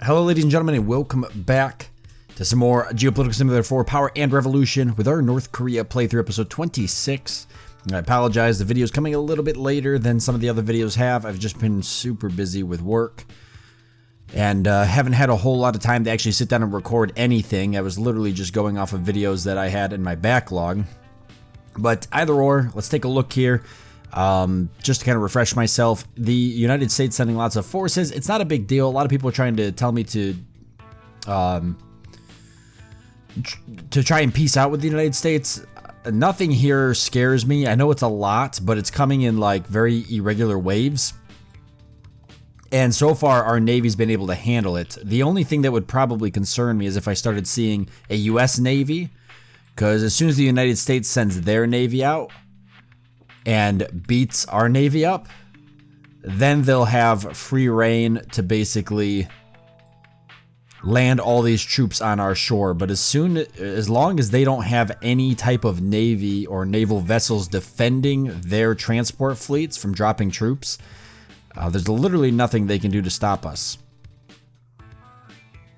Hello ladies and gentlemen, and welcome back to some more Geopolitical Simulator 4 Power and Revolution with our North Korea playthrough, episode 26. I apologize, the video is coming a little bit later than some of the other videos have. I've just been super busy with work and haven't had a whole lot of time to actually sit down and record anything. I was literally just going off of videos that I had in my backlog. But either or, let's take a look here. Just to kind of refresh myself, the United States sending lots of forces. It's not a big deal. A lot of people are trying to tell me to try and peace out with the United States. Nothing here scares me. I know it's a lot, but it's coming in like very irregular waves. And so far, our Navy's been able to handle it. The only thing that would probably concern me is if I started seeing a U.S. Navy, because as soon as the United States sends their Navy out and beats our Navy up, then they'll have free reign to basically land all these troops on our shore. But as long as they don't have any type of Navy or naval vessels defending their transport fleets from dropping troops, there's literally nothing they can do to stop us.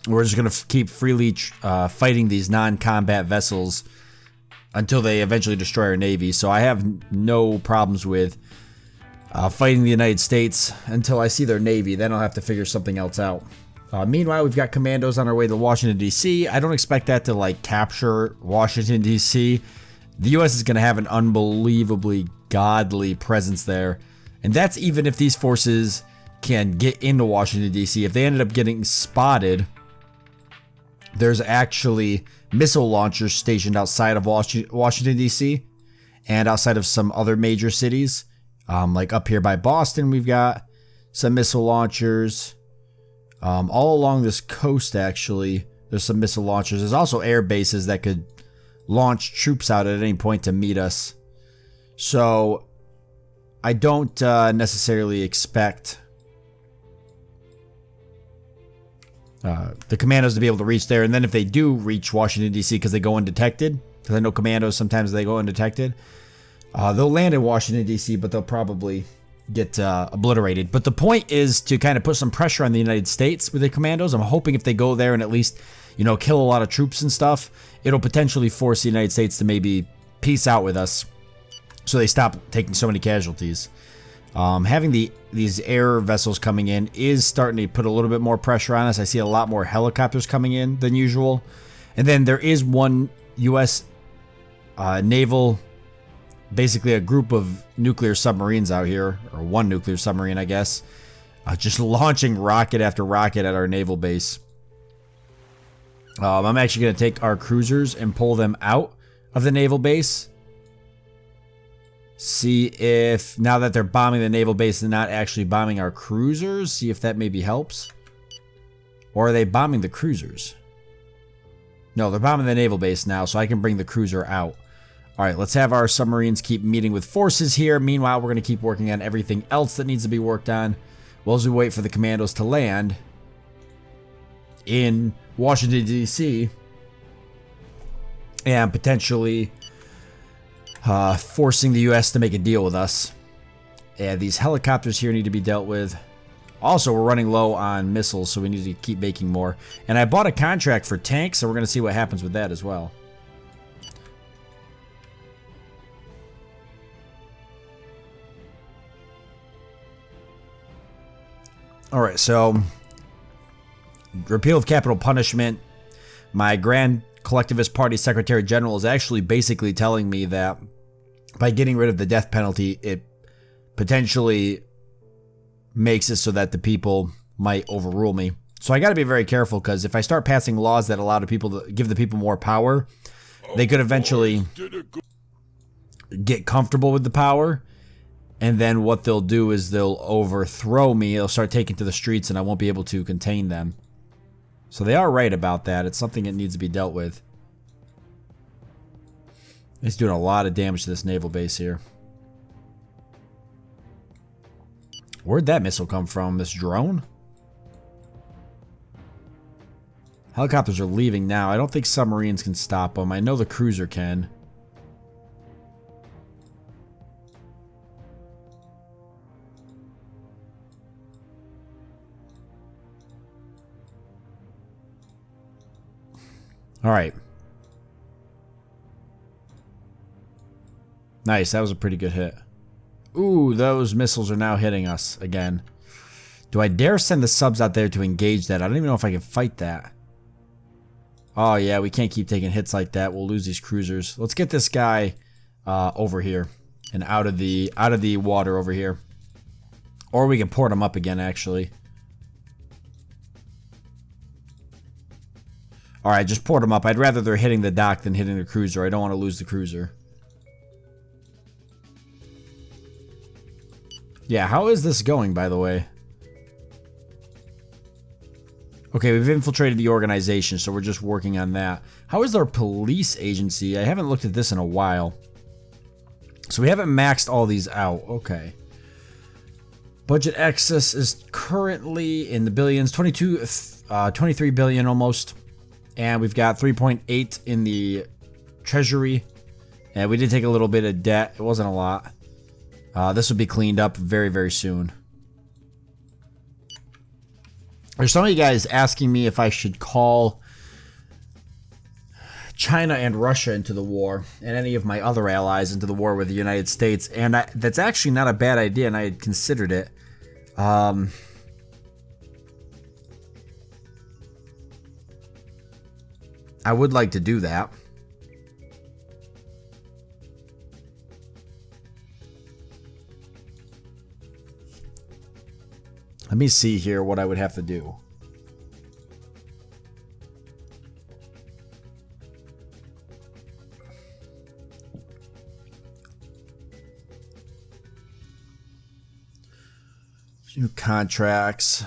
We're just going to keep freely fighting these non-combat vessels until they eventually destroy our Navy. So I have no problems with fighting the United States until I see their Navy. Then I'll have to figure something else out. Meanwhile, we've got commandos on our way to Washington, D.C. I don't expect that to like capture Washington, D.C. The U.S. is going to have an unbelievably godly presence there. And that's even if these forces can get into Washington, D.C. If they ended up getting spotted, there's actually missile launchers stationed outside of Washington, D.C. and outside of some other major cities. Like up here by Boston, we've got some missile launchers. All along this coast, actually, there's some missile launchers. There's also air bases that could launch troops out at any point to meet us. So I don't necessarily expect the commandos to be able to reach there. And then if they do reach Washington, D.C. because they go undetected, because I know commandos, sometimes they go undetected, they'll land in Washington, D.C., but they'll probably get obliterated. But the point is to kind of put some pressure on the United States with the commandos. I'm hoping if they go there and at least, kill a lot of troops and stuff, it'll potentially force the United States to maybe peace out with us so they stop taking so many casualties. Having these air vessels coming in is starting to put a little bit more pressure on us. I see a lot more helicopters coming in than usual. And then there is one U.S. naval, basically a group of nuclear submarines out here, or one nuclear submarine, I guess, just launching rocket after rocket at our naval base. I'm actually going to take our cruisers and pull them out of the naval base. See if, now that they're bombing the naval base and not actually bombing our cruisers, see if that maybe helps. Or are they bombing the cruisers? No, they're bombing the naval base now, so I can bring the cruiser out. Alright, let's have our submarines keep meeting with forces here. Meanwhile, we're going to keep working on everything else that needs to be worked on. Well, as we wait for the commandos to land in Washington, D.C. and potentially forcing the U.S. to make a deal with us. And these helicopters here need to be dealt with. Also, we're running low on missiles, so we need to keep making more. And I bought a contract for tanks, so we're going to see what happens with that as well. Alright, so repeal of capital punishment. My Grand Collectivist Party Secretary General is actually basically telling me that by getting rid of the death penalty, it potentially makes it so that the people might overrule me. So I got to be very careful, because if I start passing laws that allow the people to give the people more power, they could eventually get comfortable with the power. And then what they'll do is they'll overthrow me. They'll start taking to the streets and I won't be able to contain them. So they are right about that. It's something that needs to be dealt with. It's doing a lot of damage to this naval base here. Where'd that missile come from? This drone? Helicopters are leaving now. I don't think submarines can stop them. I know the cruiser can. Alright. Nice, that was a pretty good hit. Ooh, those missiles are now hitting us again. Do I dare send the subs out there to engage that? I don't even know if I can fight that. Oh yeah, we can't keep taking hits like that. We'll lose these cruisers. Let's get this guy over here and out of the water over here. Or we can port him up again, actually. Alright, just port him up. I'd rather they're hitting the dock than hitting the cruiser. I don't want to lose the cruiser. Yeah, how is this going, by the way? Okay, we've infiltrated the organization, so we're just working on that. How is our police agency? I haven't looked at this in a while. So we haven't maxed all these out. Okay. Budget excess is currently in the billions. 23 billion almost. And we've got 3.8 in the treasury. And we did take a little bit of debt. It wasn't a lot. This will be cleaned up very, very soon. There's some of you guys asking me if I should call China and Russia into the war, and any of my other allies into the war with the United States, and that's actually not a bad idea, and I had considered it. I would like to do that. Let me see here what I would have to do. New contracts.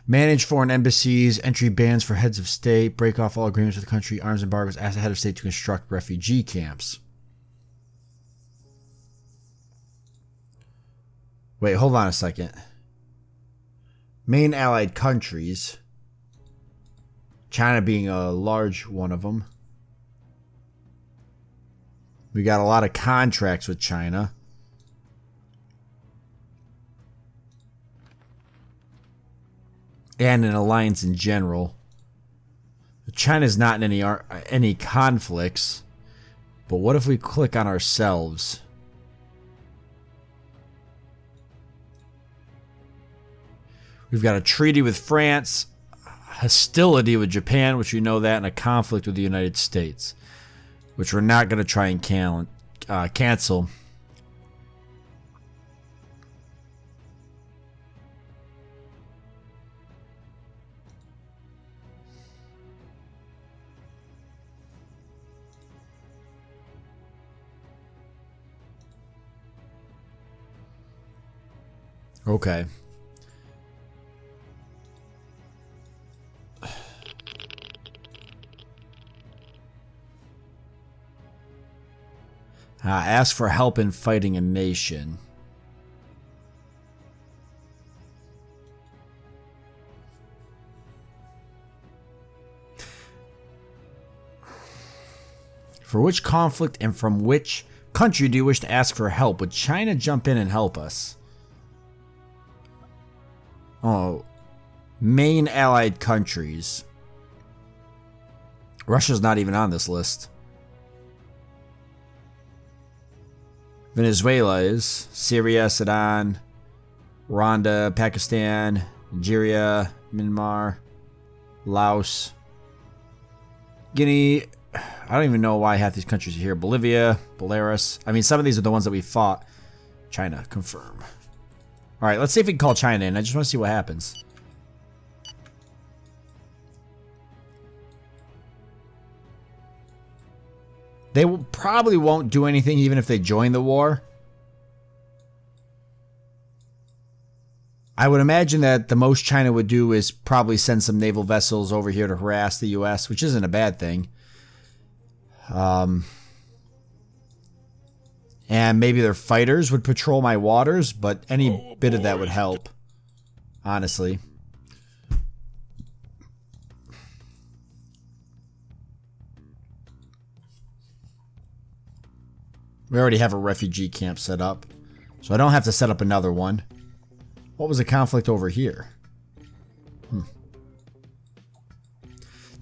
Manage foreign embassies. Entry bans for heads of state. Break off all agreements with the country. Arms embargoes. Ask the head of state to construct refugee camps. Wait, hold on a second. Main allied countries. China being a large one of them. We got a lot of contracts with China. And an alliance in general. China's not in any conflicts. But what if we click on ourselves? We've got a treaty with France, hostility with Japan, which we know that, and a conflict with the United States, which we're not going to try and cancel. Okay. Ask for help in fighting a nation. For which conflict and from which country do you wish to ask for help? Would China jump in and help us? Oh, main allied countries. Russia's not even on this list. Venezuela is. Syria, Sudan, Rwanda, Pakistan, Nigeria, Myanmar, Laos, Guinea. I don't even know why half these countries are here. Bolivia, Belarus. I mean, some of these are the ones that we fought. China, confirm. Alright, let's see if we can call China in. I just want to see what happens. They probably won't do anything even if they join the war. I would imagine that the most China would do is probably send some naval vessels over here to harass the US, which isn't a bad thing. And maybe their fighters would patrol my waters, but any bit of that would help, honestly. We already have a refugee camp set up, so I don't have to set up another one. What was the conflict over here?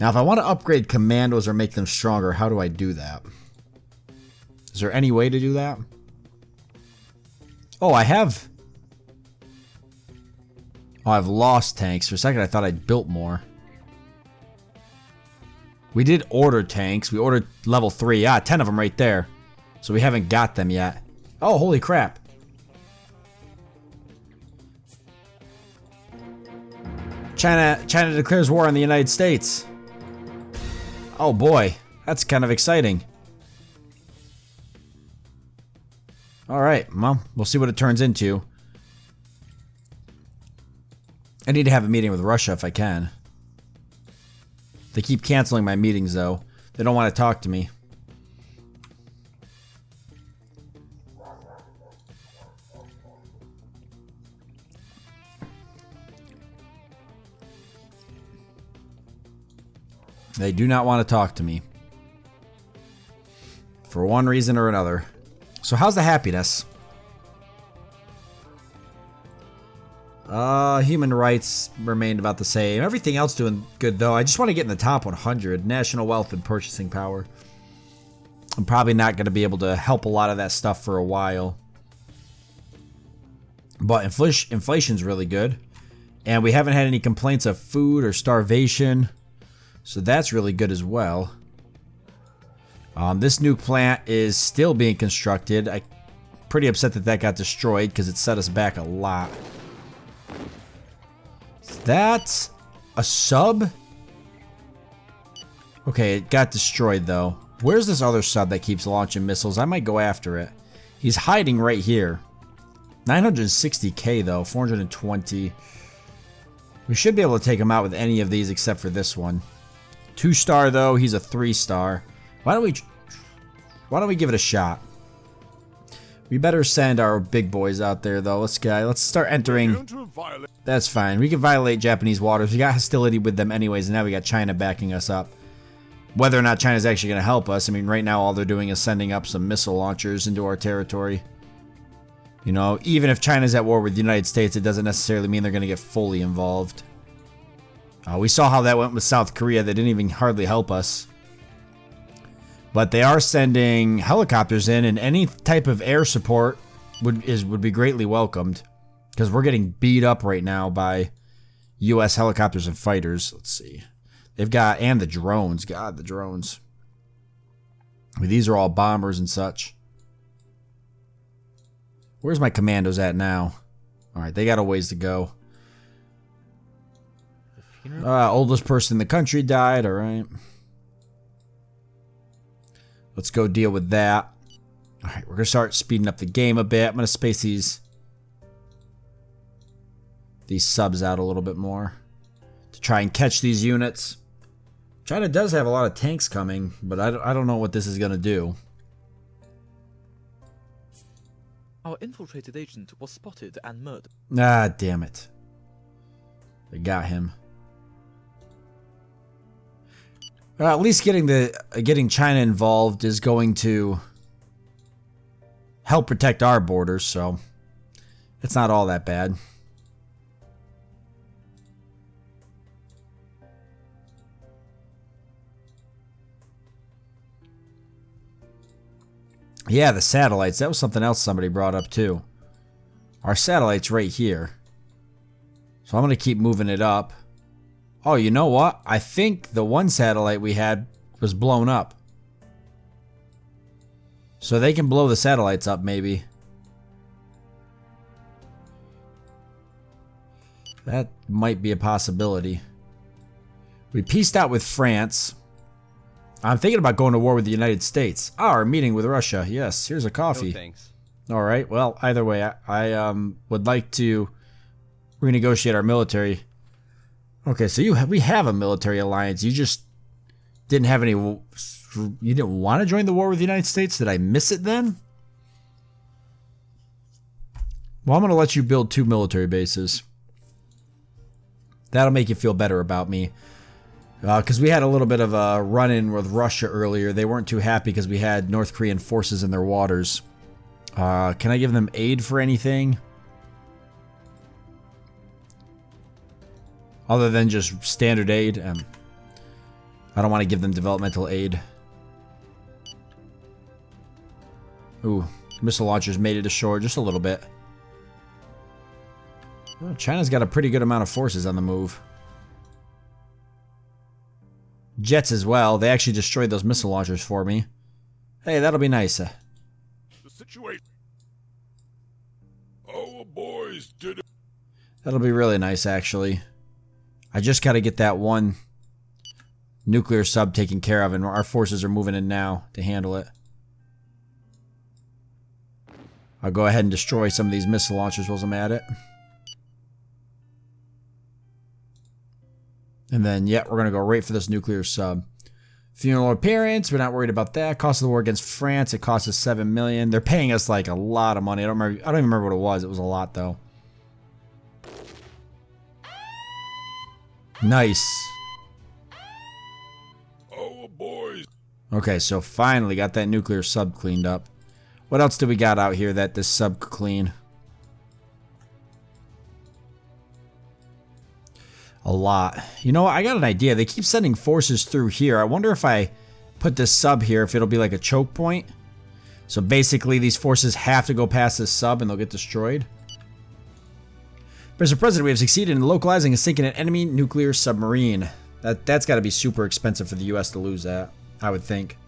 Now, if I want to upgrade commandos or make them stronger, how do I do that? Is there any way to do that? Oh, I have... Oh, I've lost tanks. For a second, I thought I'd built more. We did order tanks. We ordered level 3. Ah, 10 of them right there. So we haven't got them yet. Oh, holy crap. China declares war on the United States. Oh boy, that's kind of exciting. Alright, well, we'll see what it turns into. I need to have a meeting with Russia if I can. They keep canceling my meetings though. They don't want to talk to me. They do not want to talk to me. For one reason or another. So how's the happiness? Human rights remained about the same. Everything else doing good though. I just want to get in the top 100. National wealth and purchasing power. I'm probably not going to be able to help a lot of that stuff for a while. But inflation's really good. And we haven't had any complaints of food or starvation. So that's really good as well. This nuke plant is still being constructed. I'm pretty upset that that got destroyed because it set us back a lot. Is that a sub? Okay, it got destroyed though. Where's this other sub that keeps launching missiles? I might go after it. He's hiding right here. 960k though, 420. We should be able to take him out with any of these except for this one. 2-star though, he's a 3-star. Why don't we give it a shot? We better send our big boys out there though. Let's start entering. That's fine. We can violate Japanese waters. We got hostility with them anyways, and now we got China backing us up. Whether or not China's actually going to help us, I mean, right now all they're doing is sending up some missile launchers into our territory. You know, even if China's at war with the United States, it doesn't necessarily mean they're going to get fully involved. We saw how that went with South Korea. They didn't even hardly help us. But they are sending helicopters in, and any type of air support would be greatly welcomed. Because we're getting beat up right now by U.S. helicopters and fighters. Let's see. They've got, and the drones. God, the drones. I mean, these are all bombers and such. Where's my commandos at now? Alright, they got a ways to go. Oldest person in the country died, alright. Let's go deal with that. Alright, we're going to start speeding up the game a bit. I'm going to space these subs out a little bit more to try and catch these units. China does have a lot of tanks coming, but I don't know what this is going to do. Our infiltrated agent was spotted and murdered. Ah, damn it. They got him. At least getting China involved is going to help protect our borders, so it's not all that bad. Yeah, the satellites. That was something else somebody brought up too. Our satellite's right here. So I'm going to keep moving it up. Oh, you know what? I think the one satellite we had was blown up. So they can blow the satellites up, maybe. That might be a possibility. We peaced out with France. I'm thinking about going to war with the United States. Ah, our meeting with Russia. Yes, here's a coffee. No, thanks. All right. Well, either way, I would like to renegotiate our military. Okay, so we have a military alliance. You just didn't have any. You didn't want to join the war with the United States? Did I miss it then? Well, I'm going to let you build 2 military bases. That'll make you feel better about me. Because we had a little bit of a run-in with Russia earlier. They weren't too happy because we had North Korean forces in their waters. Can I give them aid for anything? Other than just standard aid? I don't want to give them developmental aid. Ooh, missile launchers made it ashore just a little bit. Oh, China's got a pretty good amount of forces on the move. Jets as well. They actually destroyed those missile launchers for me. Hey, that'll be nice. The situation. Our boys did it. That'll be really nice, actually. I just got to get that one nuclear sub taken care of, and our forces are moving in now to handle it. I'll go ahead and destroy some of these missile launchers while I'm at it. And then, yeah, we're going to go right for this nuclear sub. Funeral appearance, we're not worried about that. Cost of the war against France, it cost us 7 million. They're paying us like a lot of money. I don't even remember what it was. It was a lot, though. Nice. Our boys. Okay, so finally got that nuclear sub cleaned up. What else do we got out here that this sub could clean? A lot. You know what? I got an idea. They keep sending forces through here. I wonder if I put this sub here, if it'll be like a choke point. So basically, these forces have to go past this sub and they'll get destroyed. Mr. President, we have succeeded in localizing and sinking an enemy nuclear submarine. That's got to be super expensive for the U.S. to lose that, I would think.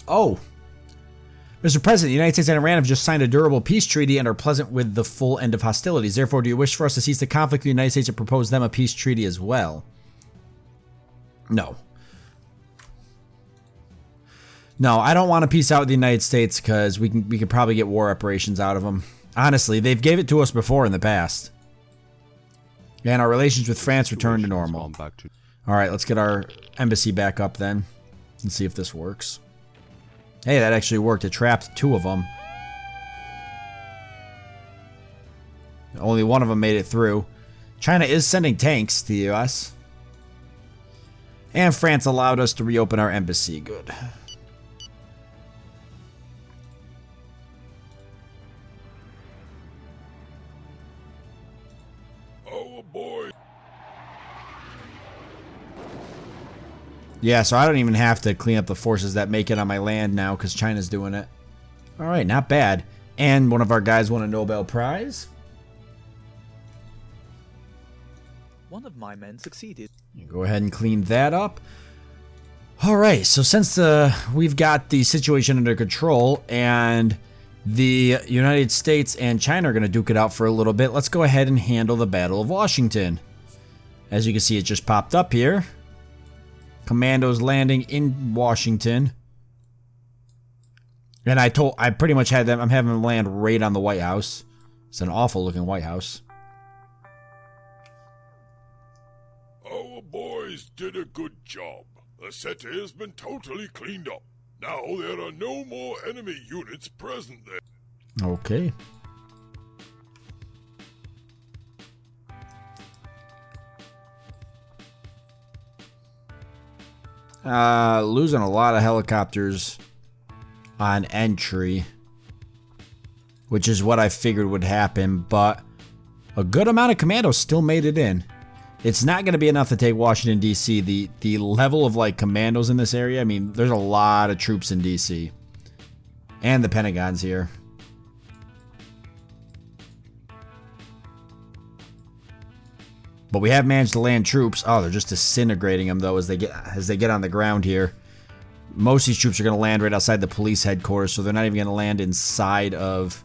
Oh. Mr. President, the United States and Iran have just signed a durable peace treaty and are pleasant with the full end of hostilities. Therefore, do you wish for us to cease the conflict with the United States and propose them a peace treaty as well? No. No, I don't want to peace out with the United States because we could probably get war reparations out of them. Honestly, they've gave it to us before in the past. And our relations with France returned to normal. Alright, let's get our embassy back up then. And see if this works. Hey, that actually worked. It trapped 2 of them. Only one of them made it through. China is sending tanks to the US. And France allowed us to reopen our embassy. Good. Our boy. Yeah, so I don't even have to clean up the forces that make it on my land now because China's doing it. Alright, not bad. And one of our guys won a Nobel Prize. One of my men succeeded. Go ahead and clean that up. Alright, so since we've got the situation under control and the United States and China are going to duke it out for a little bit, let's go ahead and handle the Battle of Washington. As you can see, it just popped up here. Commandos landing in Washington. And I pretty much had them, I'm having them land right on the White House. It's an awful looking White House. Our boys did a good job. The city has been totally cleaned up. Now there are no more enemy units present there. Okay. Losing a lot of helicopters on entry, which is what I figured would happen, but a good amount of commandos still made it in. It's not going to be enough to take Washington, D.C. The level of, like, commandos in this area, I mean, there's a lot of troops in D.C. And the Pentagon's here. But we have managed to land troops. Oh, they're just disintegrating them, though, as they get on the ground here. Most of these troops are going to land right outside the police headquarters, so they're not even going to land inside of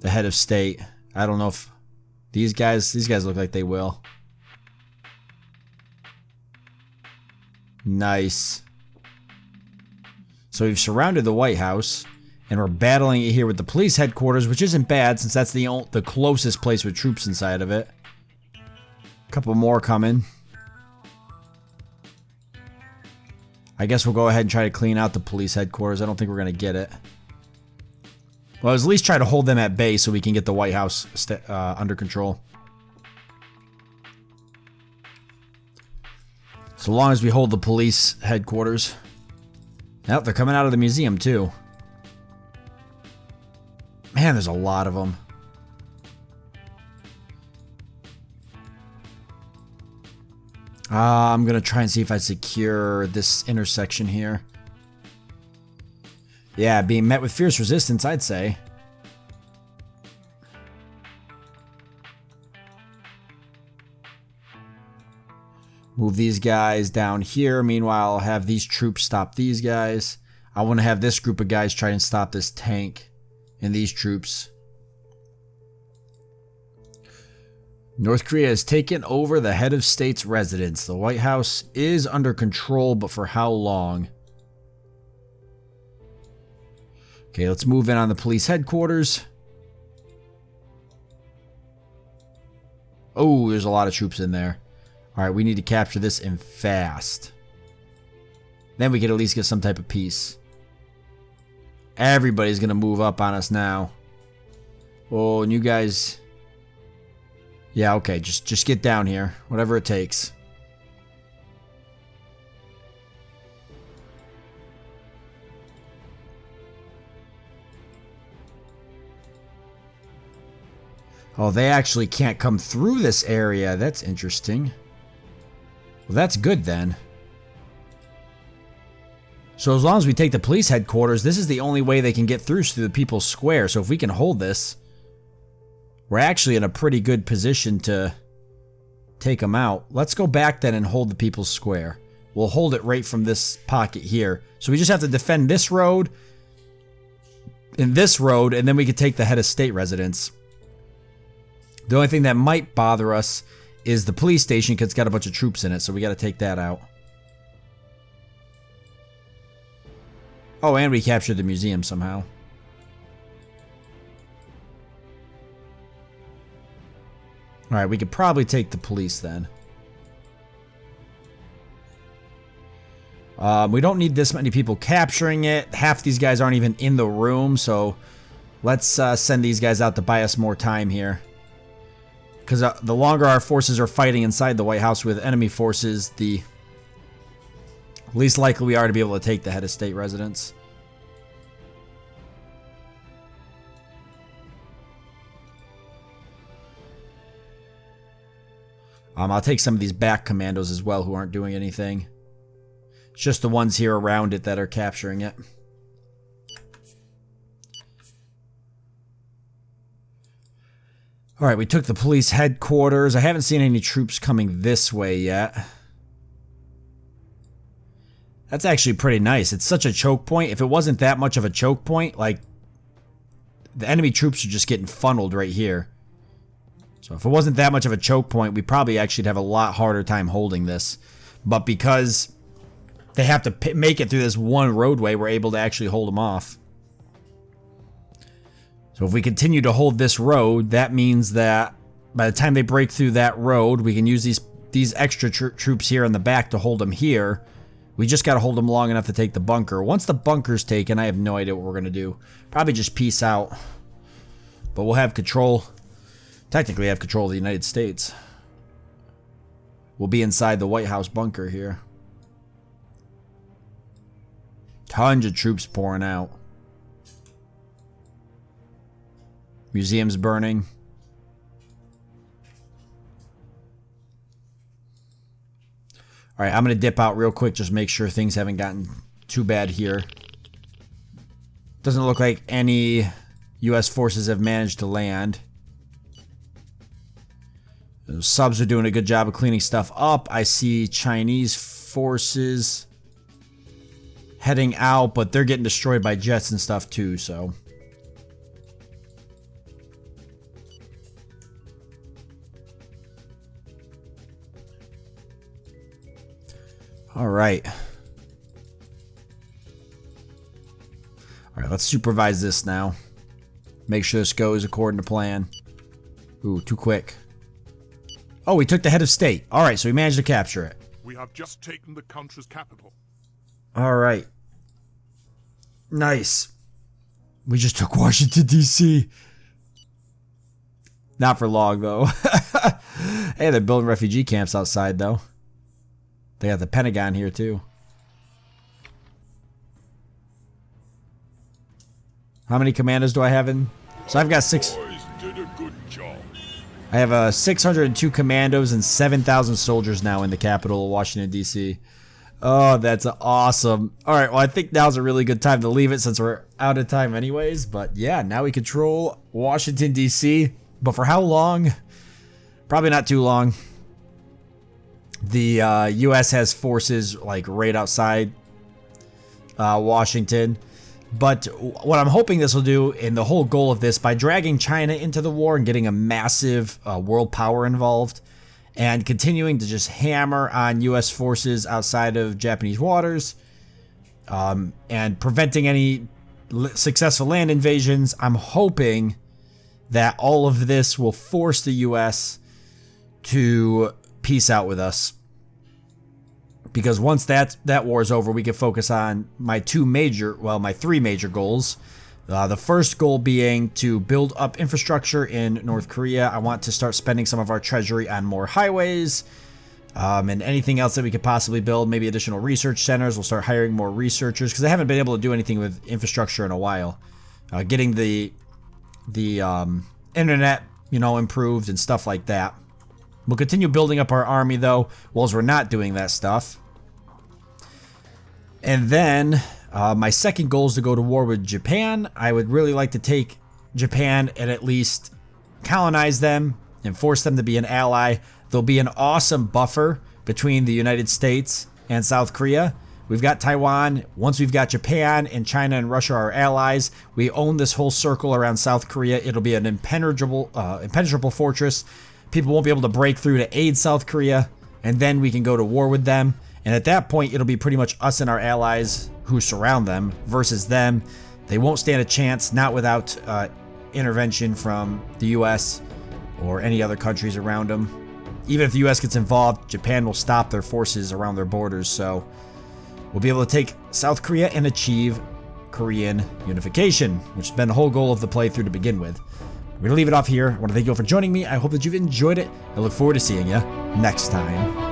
the head of state. I don't know if these guys look like they will. Nice. So we've surrounded the White House, and we're battling it here with the police headquarters, which isn't bad since that's the closest place with troops inside of it. A couple more coming. I guess we'll go ahead and try to clean out the police headquarters. I don't think we're going to get it. Well, at least try to hold them at bay so we can get the White House under control. So long as we hold the police headquarters. Yep, they're coming out of the museum too. Man, there's a lot of them. I'm going to try and see if I secure this intersection here. Yeah, being met with fierce resistance, I'd say. Move these guys down here. Meanwhile, I'll have these troops stop these guys. I want to have this group of guys try and stop this tank and these troops. North Korea has taken over the head of state's residence. The White House is under control, but for how long? Okay, let's move in on the police headquarters. Oh, there's a lot of troops in there. Alright, we need to capture this in fast. Then we can at least get some type of peace. Everybody's going to move up on us now. Oh, and you guys... Yeah, okay, just get down here. Whatever it takes. Oh, they actually can't come through this area. That's interesting. Well, that's good then. So as long as we take the police headquarters, this is the only way they can get through the People's Square. So if we can hold this, we're actually in a pretty good position to take them out. Let's go back then and hold the People's Square. We'll hold it right from this pocket here. So we just have to defend this road and this road, and then we could take the head of state residence. The only thing that might bother us is the police station because it's got a bunch of troops in it, so we got to take that out. Oh, and we captured the museum somehow. Alright, we could probably take the police then. We don't need this many people capturing it. Half these guys aren't even in the room, so let's send these guys out to buy us more time here. Because the longer our forces are fighting inside the White House with enemy forces, the least likely we are to be able to take the head of state residence. I'll take some of these back commandos as well who aren't doing anything. It's just the ones here around it that are capturing it. Alright, we took the police headquarters. I haven't seen any troops coming this way yet. That's actually pretty nice. It's such a choke point. If it wasn't that much of a choke point, like, the enemy troops are just getting funneled right here. So if it wasn't that much of a choke point, we probably actually have a lot harder time holding this. But because they have to make it through this one roadway, we're able to actually hold them off. So if we continue to hold this road, that means that by the time they break through that road, we can use these extra troops here in the back to hold them here. We just got to hold them long enough to take the bunker. Once the bunker's taken, I have no idea what we're going to do. Probably just peace out. But we'll have control. Technically have control of the United States. We'll be inside the White House bunker here. Tons of troops pouring out. Museum's burning. Alright, I'm going to dip out real quick. Just make sure things haven't gotten too bad here. Doesn't look like any U.S. forces have managed to land. The subs are doing a good job of cleaning stuff up. I see Chinese forces heading out, but they're getting destroyed by jets and stuff too, so... Alright. Alright, let's supervise this now. Make sure this goes according to plan. Ooh, too quick. Oh, we took the head of state. Alright, so we managed to capture it. We have just taken the country's capital. Alright. Nice. We just took Washington, D.C. Not for long, though. Hey, they're building refugee camps outside, though. They got the Pentagon here, too. How many commandos do I have in? So I've got Boys did a good job. I have 602 commandos and 7,000 soldiers now in the capital of Washington, D.C. Oh, that's awesome. All right, well, I think now's a really good time to leave it since we're out of time anyways. But yeah, now we control Washington, D.C. But for how long? Probably not too long. The U.S. has forces like right outside Washington. But what I'm hoping this will do, and the whole goal of this, by dragging China into the war and getting a massive world power involved, and continuing to just hammer on U.S. forces outside of Japanese waters, and preventing any successful land invasions, I'm hoping that all of this will force the U.S. to peace out with us. Because once that war is over, we can focus on my three major goals. The first goal being to build up infrastructure in North Korea. I want to start spending some of our treasury on more highways and anything else that we could possibly build. Maybe additional research centers. We'll start hiring more researchers because I haven't been able to do anything with infrastructure in a while. Getting the internet, improved and stuff like that. We'll continue building up our army though, whilst we're not doing that stuff. And then my second goal is to go to war with Japan. I would really like to take Japan and at least colonize them and force them to be an ally. There'll be an awesome buffer between the United States and South Korea. We've got Taiwan. Once we've got Japan and China and Russia are allies, we own this whole circle around South Korea. It'll be an impenetrable fortress. People won't be able to break through to aid South Korea, and then we can go to war with them. And at that point, it'll be pretty much us and our allies who surround them versus them. They won't stand a chance, not without intervention from the U.S. or any other countries around them. Even if the U.S. gets involved, Japan will stop their forces around their borders. So we'll be able to take South Korea and achieve Korean unification, which has been the whole goal of the playthrough to begin with. We're going to leave it off here. I want to thank you all for joining me. I hope that you've enjoyed it. I look forward to seeing you next time.